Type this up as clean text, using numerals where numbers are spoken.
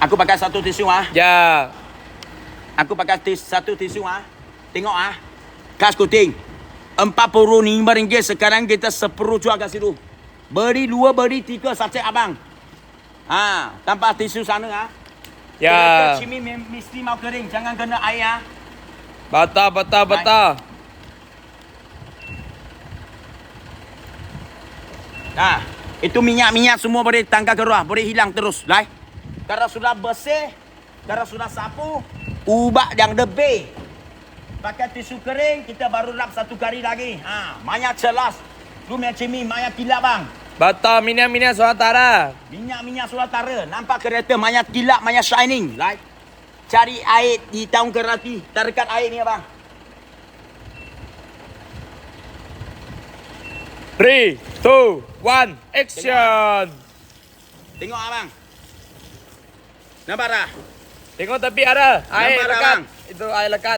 Aku pakai satu tisu ah. Ya. Aku pakai satu tisu ah. Tengok ah. Kas kuting. RM45 sekarang kita 10 jual kat situ. Beri 2, beri 3 sachet abang. Ha, tanpa tisu sana ah. Ya. Cermin mesti mau kering, jangan kena air ah. Betul. Nah, itu minyak-minyak semua boleh tangkap keluar, boleh hilang terus, lai. Kalau sudah bersih, kalau sudah sapu, ubah yang lebih. Pakai tisu kering, kita baru lap satu kali lagi. Ha, banyak jelas. Lu punya cermin banyak kilap bang. Betul, minyak-minyak suatara. Minyak-minyak sulatara, nampak kereta banyak kilap, banyak shining, lai. Cari air di tahun kerati, terdekat air ni abang. 3, 2, 1, action. Tengok abang. Nampak tak? Tengok tepi ada air Nampak tak, lekat. bang? Itu air lekat.